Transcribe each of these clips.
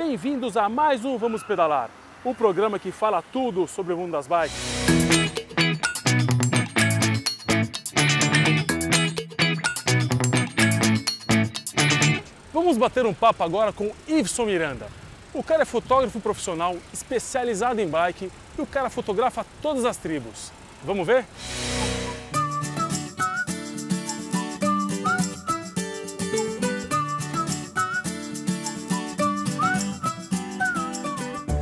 bem-vindos a mais um Vamos Pedalar, o programa que fala tudo sobre o mundo das bikes. Vamos bater um papo agora com Iveson Miranda. O cara é fotógrafo profissional, especializado em bike, e o cara fotografa todas as tribos. Vamos ver?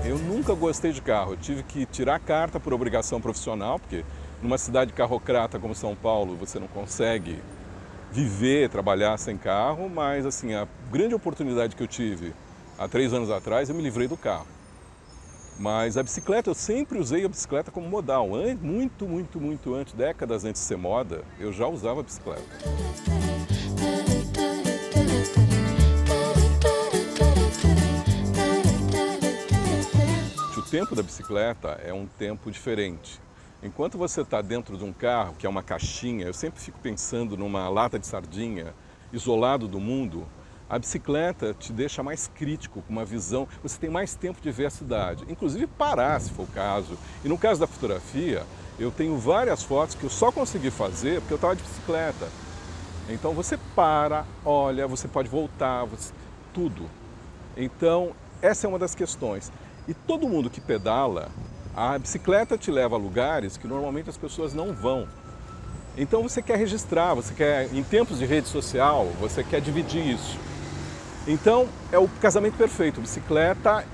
Eu nunca gostei de carro. Eu tive que tirar a carta por obrigação profissional, porque numa cidade carrocrata como São Paulo você não consegue viver, trabalhar sem carro, mas assim, a grande oportunidade que eu tive há 3 anos atrás, eu me livrei do carro. Mas a bicicleta, eu sempre usei a bicicleta como modal. Muito antes, décadas antes de ser moda, eu já usava a bicicleta. O tempo da bicicleta é um tempo diferente. Enquanto você está dentro de um carro, que é uma caixinha, eu sempre fico pensando numa lata de sardinha, isolado do mundo, a bicicleta te deixa mais crítico, com uma visão, você tem mais tempo de ver a cidade, inclusive parar, se for o caso. E no caso da fotografia, eu tenho várias fotos que eu só consegui fazer porque eu estava de bicicleta. Então você para, olha, você pode voltar, tudo. Então, essa é uma das questões. E todo mundo que pedala, a bicicleta te leva a lugares que normalmente as pessoas não vão. Então você quer registrar, você quer, em tempos de rede social, você quer dividir isso. Então é o casamento perfeito, bicicleta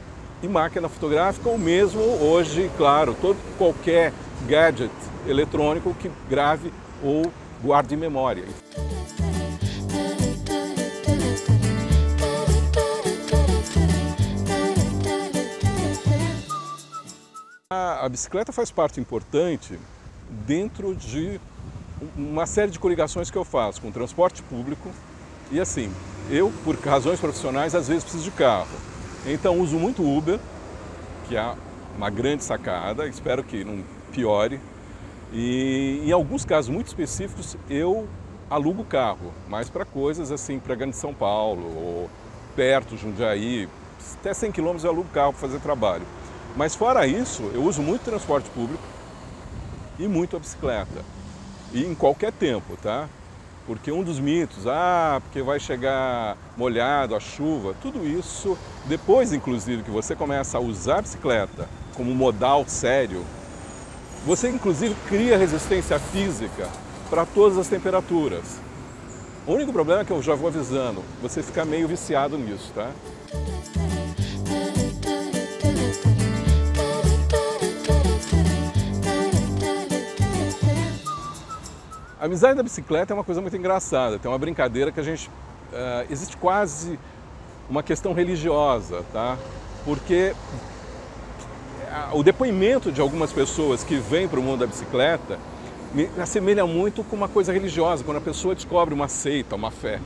e máquina fotográfica, ou mesmo hoje, claro, qualquer gadget eletrônico que grave ou guarde memória. A bicicleta faz parte importante dentro de uma série de coligações que eu faço com o transporte público. E assim, eu, por razões profissionais, às vezes preciso de carro. Então uso muito Uber, que é uma grande sacada, espero que não piore. E em alguns casos muito específicos eu alugo carro, mas para coisas assim, para Grande São Paulo, ou perto, Jundiaí, até 100 km eu alugo carro para fazer trabalho. Mas fora isso, eu uso muito transporte público e muito a bicicleta. E em qualquer tempo, tá? Porque um dos mitos, porque vai chegar molhado, a chuva, tudo isso, depois inclusive que você começa a usar a bicicleta como modal sério, você inclusive cria resistência física para todas as temperaturas. O único problema é que eu já vou avisando, você fica meio viciado nisso, tá? A amizade da bicicleta é uma coisa muito engraçada, tem uma brincadeira que existe quase uma questão religiosa, tá? Porque o depoimento de algumas pessoas que vêm para o mundo da bicicleta me assemelha muito com uma coisa religiosa, quando a pessoa descobre uma seita, uma fé.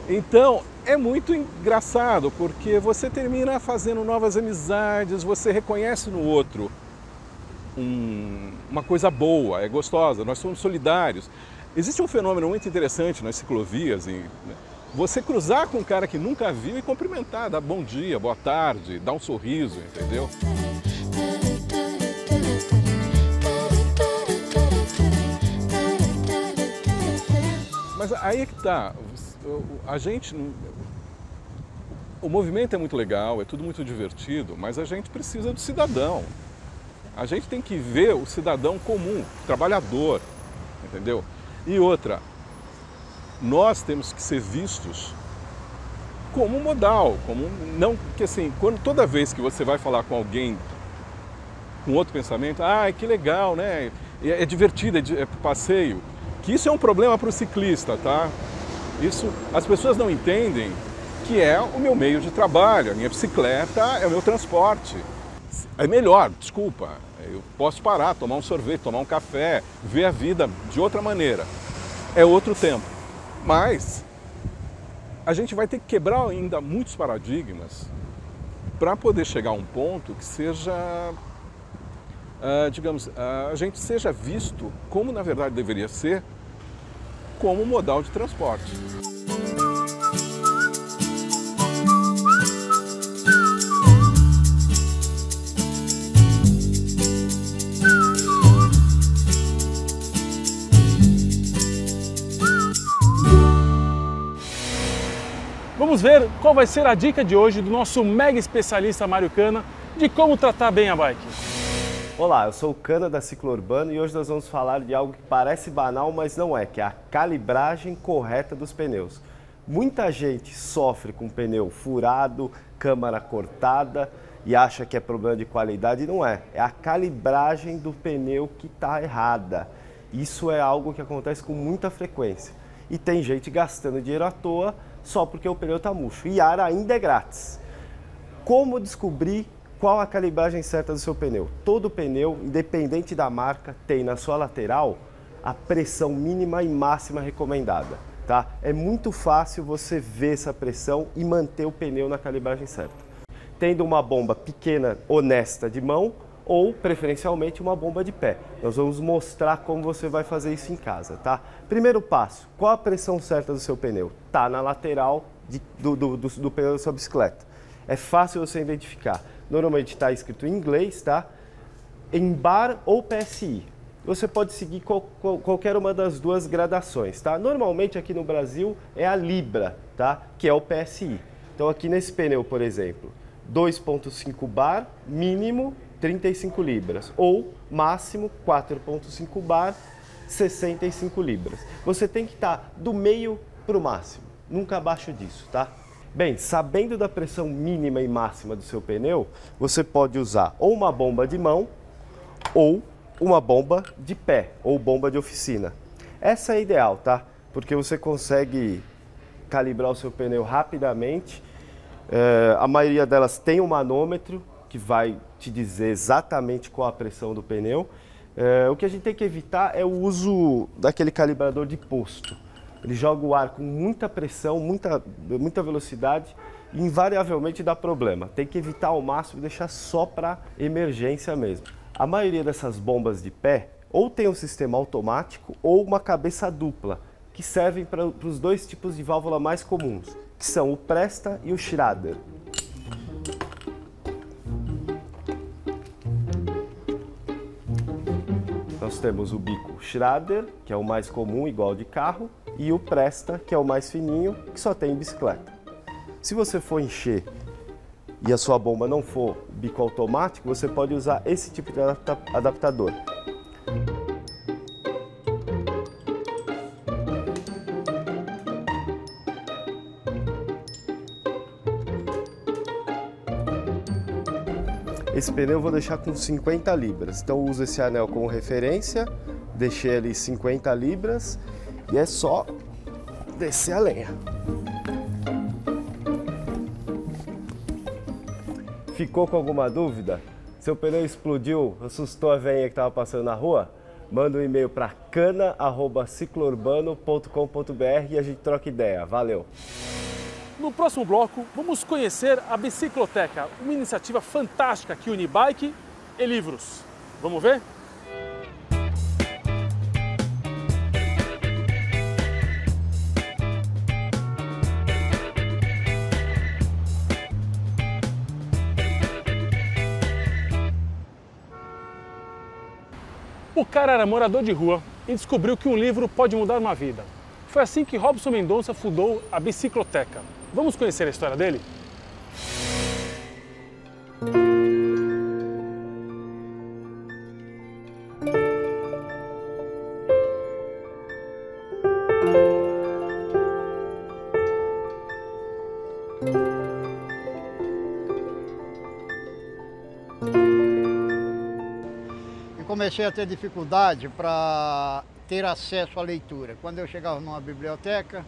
Então, é muito engraçado, porque você termina fazendo novas amizades, você reconhece no outro uma coisa boa, é gostosa, nós somos solidários. Existe um fenômeno muito interessante nas ciclovias, você cruzar com um cara que nunca viu e cumprimentar, dar bom dia, boa tarde, dar um sorriso, entendeu? Mas aí é que tá, o movimento é muito legal, é tudo muito divertido, mas a gente precisa do cidadão. A gente tem que ver o cidadão comum, o trabalhador, entendeu? E outra, nós temos que ser vistos como modal, porque assim, toda vez que você vai falar com alguém com outro pensamento, que legal, né? É divertido, é passeio, que isso é um problema para o ciclista, tá? Isso, as pessoas não entendem que é o meu meio de trabalho, a minha bicicleta é o meu transporte. É melhor, desculpa, eu posso parar, tomar um sorvete, tomar um café, ver a vida de outra maneira. É outro tempo. Mas a gente vai ter que quebrar ainda muitos paradigmas para poder chegar a um ponto que seja, a gente seja visto como na verdade deveria ser, como modal de transporte. qual vai ser a dica de hoje do nosso mega especialista Mário Cana de como tratar bem a bike. Olá, eu sou o Cana da Ciclo Urbano e hoje nós vamos falar de algo que parece banal, mas não é, que é a calibragem correta dos pneus. Muita gente sofre com pneu furado, câmara cortada e acha que é problema de qualidade, e não é. É a calibragem do pneu que está errada. Isso é algo que acontece com muita frequência. E tem gente gastando dinheiro à toa só porque o pneu está murcho. E ar ainda é grátis. Como descobrir qual a calibragem certa do seu pneu? Todo pneu, independente da marca, tem na sua lateral a pressão mínima e máxima recomendada. Tá? É muito fácil você ver essa pressão e manter o pneu na calibragem certa. Tendo uma bomba pequena, honesta de mão, ou preferencialmente uma bomba de pé. Nós vamos mostrar como você vai fazer isso em casa, tá? Primeiro passo, qual a pressão certa do seu pneu? Tá na lateral do pneu da sua bicicleta. É fácil você identificar. Normalmente está escrito em inglês, tá? Em bar ou PSI. Você pode seguir qualquer uma das duas gradações, tá? Normalmente aqui no Brasil é a Libra, tá? Que é o PSI. Então aqui nesse pneu, por exemplo, 2.5 bar, mínimo 35 libras, ou máximo 4.5 bar, 65 libras. Você tem que estar do meio para o máximo, nunca abaixo disso, tá? Bem, sabendo da pressão mínima e máxima do seu pneu, você pode usar ou uma bomba de mão ou uma bomba de pé, ou bomba de oficina. Essa é ideal, tá? Porque você consegue calibrar o seu pneu rapidamente. A maioria delas tem um manômetro que vai te dizer exatamente qual a pressão do pneu. O que a gente tem que evitar é o uso daquele calibrador de posto. Ele joga o ar com muita pressão, muita velocidade e invariavelmente dá problema. Tem que evitar ao máximo e deixar só para emergência mesmo. A maioria dessas bombas de pé ou tem um sistema automático ou uma cabeça dupla, que servem para os dois tipos de válvula mais comuns, que são o Presta e o Schrader. Nós temos o bico Schrader, que é o mais comum, igual de carro, e o Presta, que é o mais fininho, que só tem em bicicleta. Se você for encher e a sua bomba não for bico automático, você pode usar esse tipo de adaptador. Esse pneu eu vou deixar com 50 libras, então eu uso esse anel como referência, deixei ali 50 libras e é só descer a lenha. Ficou com alguma dúvida? Seu pneu explodiu, assustou a velhinha que estava passando na rua? Manda um e-mail para cana@ciclourbano.com.br e a gente troca ideia. Valeu! No próximo bloco, vamos conhecer a Bicicloteca, uma iniciativa fantástica que une bike e livros. Vamos ver? O cara era morador de rua e descobriu que um livro pode mudar uma vida. Foi assim que Robson Mendonça fundou a Bicicloteca. Vamos conhecer a história dele? Eu comecei a ter dificuldade para ter acesso à leitura. Quando eu chegava numa biblioteca,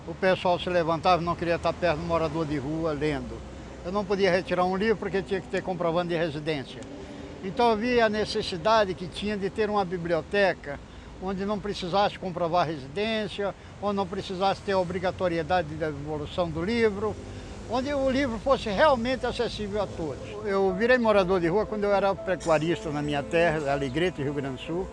o pessoal se levantava e não queria estar perto do morador de rua lendo. Eu não podia retirar um livro porque tinha que ter comprovante de residência. Então eu vi a necessidade que tinha de ter uma biblioteca onde não precisasse comprovar residência, onde não precisasse ter a obrigatoriedade de devolução do livro, onde o livro fosse realmente acessível a todos. Eu virei morador de rua quando eu era pecuarista na minha terra, Alegrete, Rio Grande do Sul.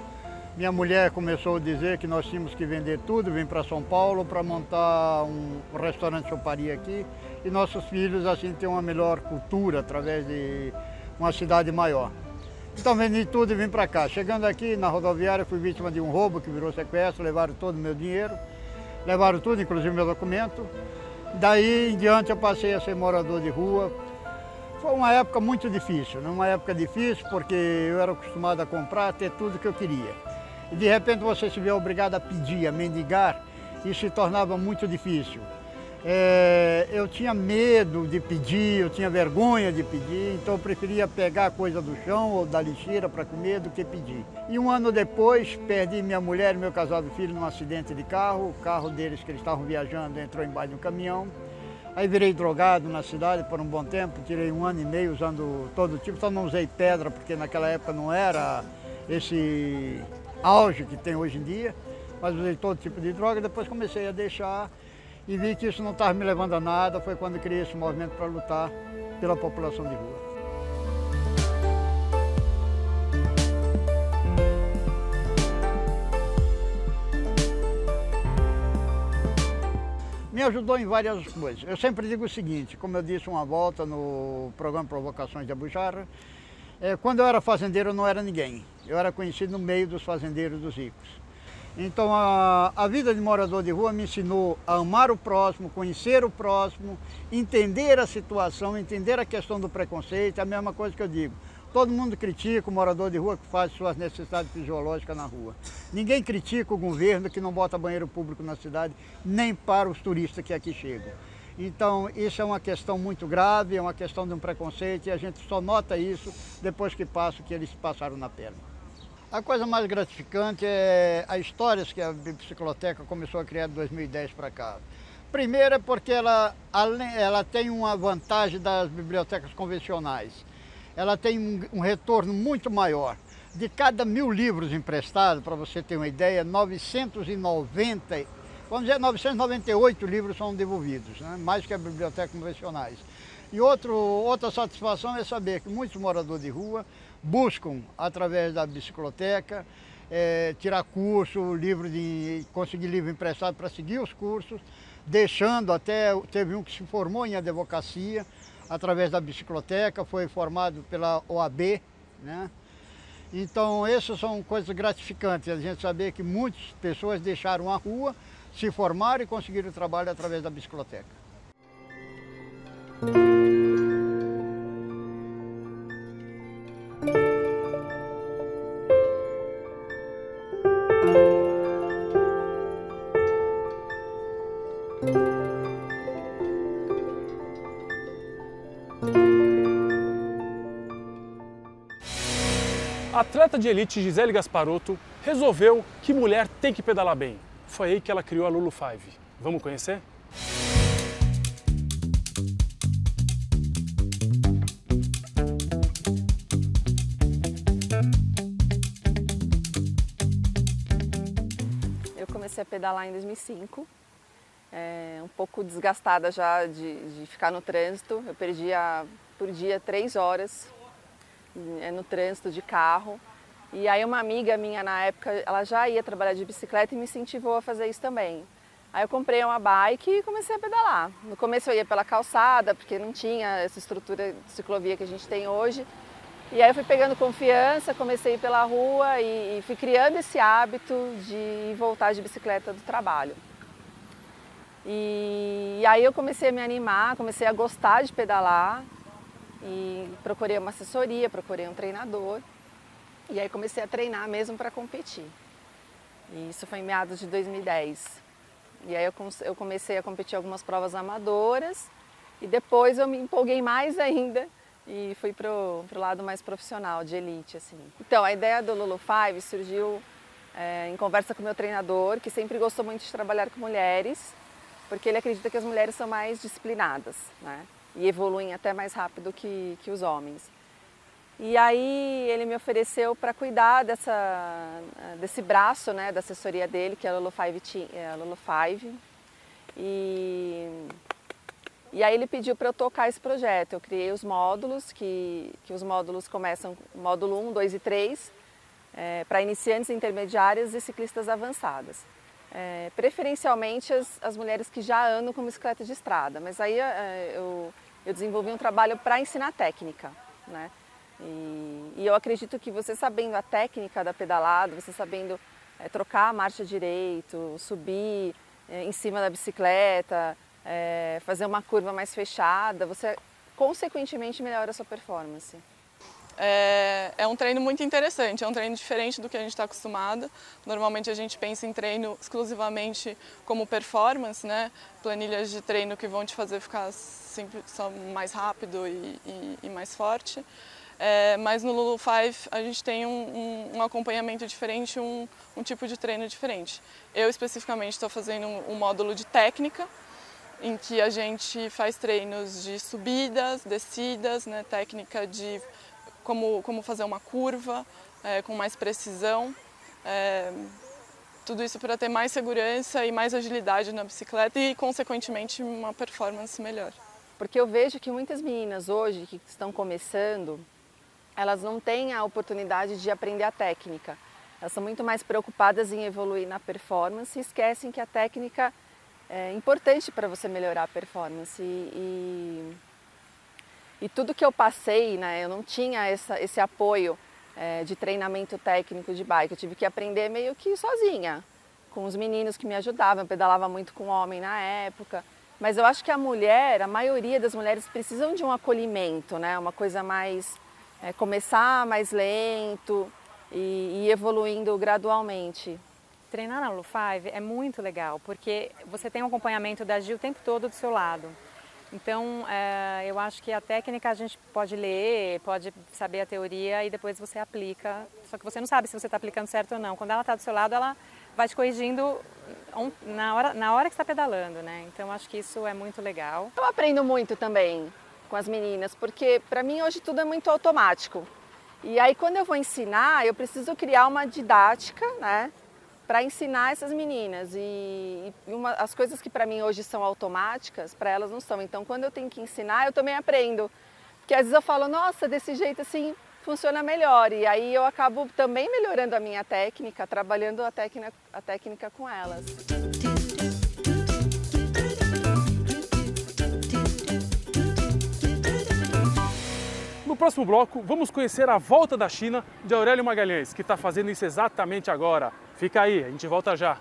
Minha mulher começou a dizer que nós tínhamos que vender tudo, vim para São Paulo para montar um restaurante choparia aqui e nossos filhos assim ter uma melhor cultura através de uma cidade maior. Então vendi tudo e vim para cá. Chegando aqui na rodoviária fui vítima de um roubo que virou sequestro, levaram todo o meu dinheiro, levaram tudo, inclusive meu documento. Daí em diante eu passei a ser morador de rua. Foi uma época muito difícil, né? Uma época difícil porque eu era acostumado a comprar, a ter tudo que eu queria. E de repente você se vê obrigado a pedir, a mendigar, e se tornava muito difícil. Eu tinha medo de pedir, eu tinha vergonha de pedir, então eu preferia pegar coisa do chão ou da lixeira para comer do que pedir. E um ano depois, perdi minha mulher e meu casado filho num acidente de carro. O carro deles, que eles estavam viajando, entrou embaixo de um caminhão. Aí virei drogado na cidade por um bom tempo, tirei 1 ano e meio usando todo tipo, só não usei pedra, porque naquela época não era esse auge que tem hoje em dia, mas usei todo tipo de droga. Depois comecei a deixar e vi que isso não estava me levando a nada. Foi quando criei esse movimento para lutar pela população de rua. Me ajudou em várias coisas. Eu sempre digo o seguinte, como eu disse uma volta no programa Provocações de Abujanra, quando eu era fazendeiro eu não era ninguém. Eu era conhecido no meio dos fazendeiros dos ricos. Então a vida de morador de rua me ensinou a amar o próximo, conhecer o próximo, entender a situação, entender a questão do preconceito. É a mesma coisa que eu digo. Todo mundo critica o morador de rua que faz suas necessidades fisiológicas na rua. Ninguém critica o governo que não bota banheiro público na cidade, nem para os turistas que aqui chegam. Então, isso é uma questão muito grave, é uma questão de um preconceito, e a gente só nota isso depois que passa o que eles passaram na pele. A coisa mais gratificante é as histórias que a Bicicloteca começou a criar de 2010 para cá. Primeiro é porque ela tem uma vantagem das bibliotecas convencionais. Ela tem um retorno muito maior. De cada 1000 livros emprestados, para você ter uma ideia, 998 livros são devolvidos, né? Mais que as bibliotecas convencionais. E outra satisfação é saber que muitos moradores de rua buscam, através da Bicicloteca, tirar curso, conseguir livro emprestado para seguir os cursos, deixando até, teve um que se formou em advocacia, através da Bicicloteca, foi formado pela OAB, né? Então, essas são coisas gratificantes, a gente saber que muitas pessoas deixaram a rua, se formaram e conseguiram trabalho através da Bicicloteca. A atleta de elite Gisele Gasparotto resolveu que mulher tem que pedalar bem. Foi aí que ela criou a Lulu 5. Vamos conhecer? Eu comecei a pedalar em 2005, um pouco desgastada já de ficar no trânsito. Eu perdia por dia 3 horas no trânsito de carro. E aí uma amiga minha na época, ela já ia trabalhar de bicicleta e me incentivou a fazer isso também. Aí eu comprei uma bike e comecei a pedalar. No começo eu ia pela calçada, porque não tinha essa estrutura de ciclovia que a gente tem hoje. E aí eu fui pegando confiança, comecei a ir pela rua e fui criando esse hábito de voltar de bicicleta do trabalho. E aí eu comecei a me animar, comecei a gostar de pedalar e procurei uma assessoria, procurei um treinador. E aí comecei a treinar mesmo para competir. E isso foi em meados de 2010. E aí eu comecei a competir algumas provas amadoras e depois eu me empolguei mais ainda e fui pro lado mais profissional, de elite, assim. Então, a ideia do Lulu 5 surgiu em conversa com o meu treinador, que sempre gostou muito de trabalhar com mulheres, porque ele acredita que as mulheres são mais disciplinadas, né? E evoluem até mais rápido que os homens. E aí ele me ofereceu para cuidar desse braço, né, da assessoria dele, que é a Lulu 5. E aí ele pediu para eu tocar esse projeto. Eu criei os módulos, que os módulos começam módulo 1, 2 e 3, para iniciantes, intermediárias e ciclistas avançadas. Preferencialmente as mulheres que já andam com bicicleta de estrada, mas aí eu desenvolvi um trabalho para ensinar técnica, né? E eu acredito que você sabendo a técnica da pedalada, você sabendo trocar a marcha direito, subir em cima da bicicleta, fazer uma curva mais fechada, você consequentemente melhora a sua performance. É um treino muito interessante, é um treino diferente do que a gente está acostumado. Normalmente a gente pensa em treino exclusivamente como performance, né? Planilhas de treino que vão te fazer ficar sempre só mais rápido e mais forte. Mas no Lulu 5 a gente tem um acompanhamento diferente, um tipo de treino diferente. Eu especificamente estou fazendo um módulo de técnica, em que a gente faz treinos de subidas, descidas, né? Técnica de como fazer uma curva com mais precisão, tudo isso para ter mais segurança e mais agilidade na bicicleta e, consequentemente, uma performance melhor. Porque eu vejo que muitas meninas hoje que estão começando, elas não têm a oportunidade de aprender a técnica. Elas são muito mais preocupadas em evoluir na performance e esquecem que a técnica é importante para você melhorar a performance. E tudo que eu passei, né, eu não tinha esse apoio de treinamento técnico de bike. Eu tive que aprender meio que sozinha, com os meninos que me ajudavam. Eu pedalava muito com homem na época. Mas eu acho que a maioria das mulheres precisam de um acolhimento, né? Uma coisa mais, começar mais lento e ir evoluindo gradualmente. Treinar na Lulu 5 é muito legal, porque você tem um acompanhamento da Gi o tempo todo do seu lado. Então, eu acho que a técnica a gente pode ler, pode saber a teoria e depois você aplica. Só que você não sabe se você está aplicando certo ou não. Quando ela está do seu lado, ela vai te corrigindo na hora que está pedalando, né? Então, acho que isso é muito legal. Eu aprendo muito também com as meninas, porque para mim hoje tudo é muito automático. E aí, quando eu vou ensinar, eu preciso criar uma didática, né? Para ensinar essas meninas as coisas que para mim hoje são automáticas, para elas não são. Então, quando eu tenho que ensinar, eu também aprendo. Porque às vezes eu falo, nossa, desse jeito assim funciona melhor. E aí eu acabo também melhorando a minha técnica, trabalhando a técnica com elas. No próximo bloco, vamos conhecer a volta da China de Aurélio Magalhães, que está fazendo isso exatamente agora. Fica aí, a gente volta já.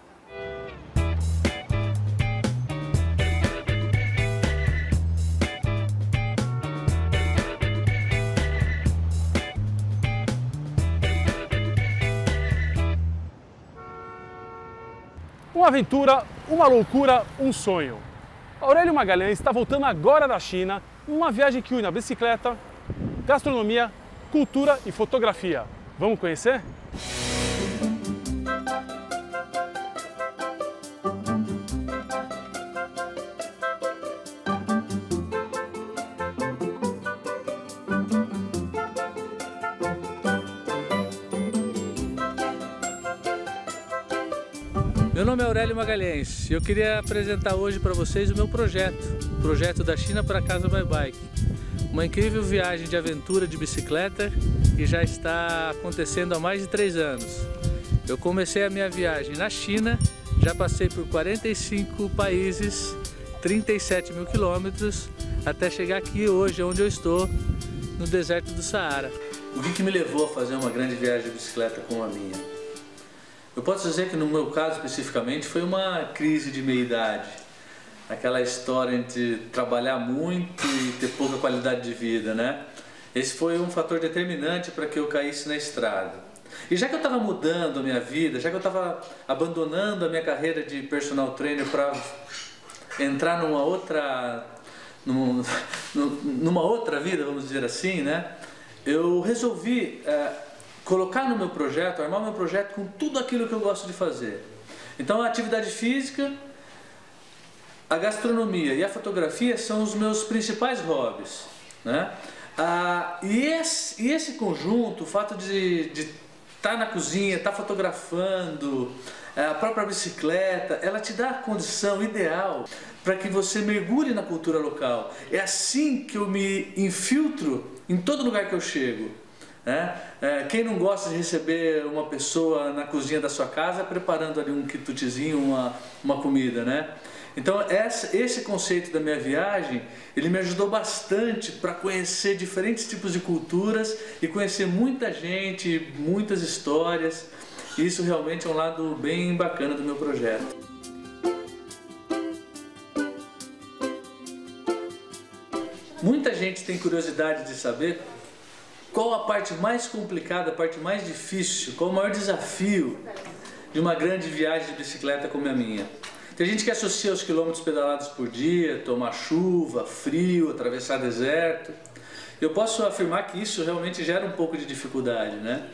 Uma aventura, uma loucura, um sonho. Aurélio Magalhães está voltando agora da China, numa viagem que une a bicicleta, gastronomia, cultura e fotografia. Vamos conhecer? Meu nome é Aurélio Magalhães e eu queria apresentar hoje para vocês o meu projeto da China para Casa by Bike. Uma incrível viagem de aventura de bicicleta que já está acontecendo há mais de 3 anos. Eu comecei a minha viagem na China, já passei por 45 países, 37 mil quilômetros, até chegar aqui hoje, onde eu estou, no deserto do Saara. O que me levou a fazer uma grande viagem de bicicleta como a minha? Eu posso dizer que no meu caso especificamente foi uma crise de meia-idade. Aquela história entre trabalhar muito e ter pouca qualidade de vida, né? Esse foi um fator determinante para que eu caísse na estrada. E já que eu estava mudando a minha vida, já que eu estava abandonando a minha carreira de personal trainer para entrar numa outra vida, vamos dizer assim, né? Eu resolvi colocar no meu projeto, armar meu projeto com tudo aquilo que eu gosto de fazer. Então a atividade física, a gastronomia e a fotografia são os meus principais hobbies, né? E esse conjunto, o fato de estar na cozinha, estar fotografando, a própria bicicleta, ela te dá a condição ideal para que você mergulhe na cultura local. É assim que eu me infiltro em todo lugar que eu chego. Quem não gosta de receber uma pessoa na cozinha da sua casa preparando ali um quitutezinho, uma comida, né? Então esse conceito da minha viagem, ele me ajudou bastante para conhecer diferentes tipos de culturas e conhecer muita gente, muitas histórias. Isso realmente é um lado bem bacana do meu projeto. Muita gente tem curiosidade de saber qual a parte mais complicada, a parte mais difícil, qual o maior desafio de uma grande viagem de bicicleta como a minha. Tem gente que associa os quilômetros pedalados por dia, tomar chuva, frio, atravessar deserto. Eu posso afirmar que isso realmente gera um pouco de dificuldade, né?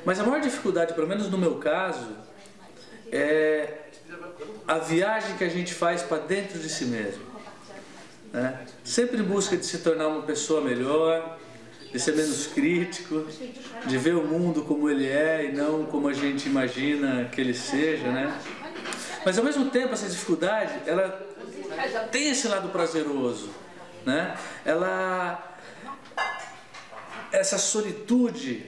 Mas a maior dificuldade, pelo menos no meu caso, é a viagem que a gente faz para dentro de si mesmo, né? Sempre em busca de se tornar uma pessoa melhor, de ser menos crítico, de ver o mundo como ele é e não como a gente imagina que ele seja, né? Mas ao mesmo tempo essa dificuldade, ela tem esse lado prazeroso, né? Essa solitude,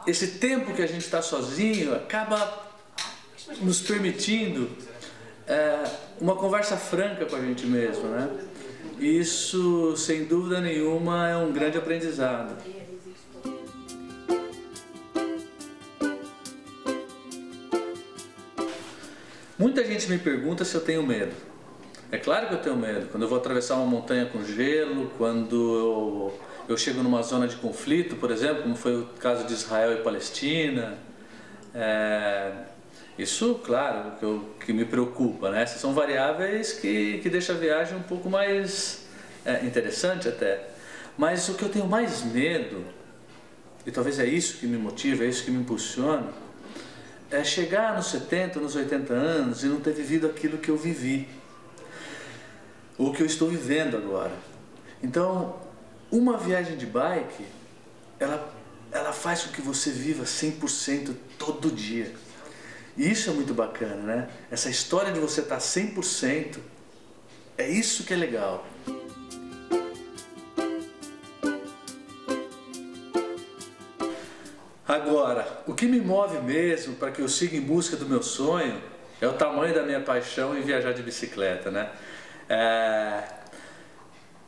esse tempo que a gente está sozinho acaba nos permitindo uma conversa franca com a gente mesmo, né? E isso, sem dúvida nenhuma, é um grande aprendizado. Muita gente me pergunta se eu tenho medo. É claro que eu tenho medo. Quando eu vou atravessar uma montanha com gelo, quando eu chego numa zona de conflito, por exemplo, como foi o caso de Israel e Palestina. Isso, claro, que me preocupa, né? Essas são variáveis que deixam a viagem um pouco mais interessante até. Mas o que eu tenho mais medo, e talvez é isso que me motiva, é isso que me impulsiona, é chegar nos 70, nos 80 anos e não ter vivido aquilo que eu vivi, ou que eu estou vivendo agora. Então, uma viagem de bike, ela faz com que você viva 100% todo dia. E isso é muito bacana, né? Essa história de você estar 100%, é isso que é legal. Agora, o que me move mesmo para que eu siga em busca do meu sonho é o tamanho da minha paixão em viajar de bicicleta, né?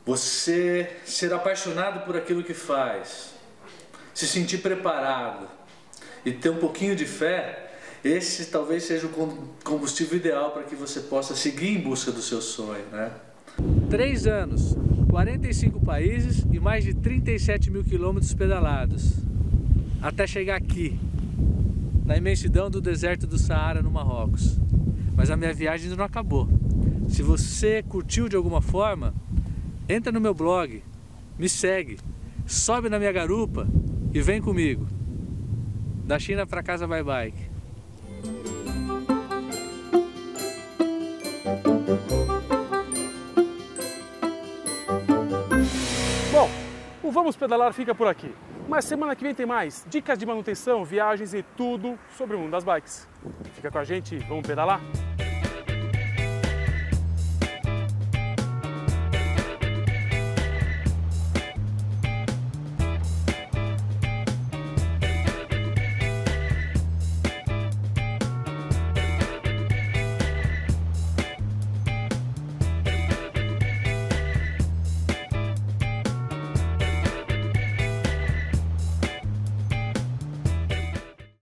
Você ser apaixonado por aquilo que faz, se sentir preparado e ter um pouquinho de fé, esse talvez seja o combustível ideal para que você possa seguir em busca do seu sonho, né? 3 anos, 45 países e mais de 37 mil quilômetros pedalados, até chegar aqui, na imensidão do deserto do Saara, no Marrocos. Mas a minha viagem ainda não acabou. Se você curtiu de alguma forma, entra no meu blog, me segue, sobe na minha garupa e vem comigo. Da China para casa by bike. Bom, o Vamos Pedalar fica por aqui. Mas semana que vem tem mais dicas de manutenção, viagens e tudo sobre o mundo das bikes. Fica com a gente, vamos pedalar?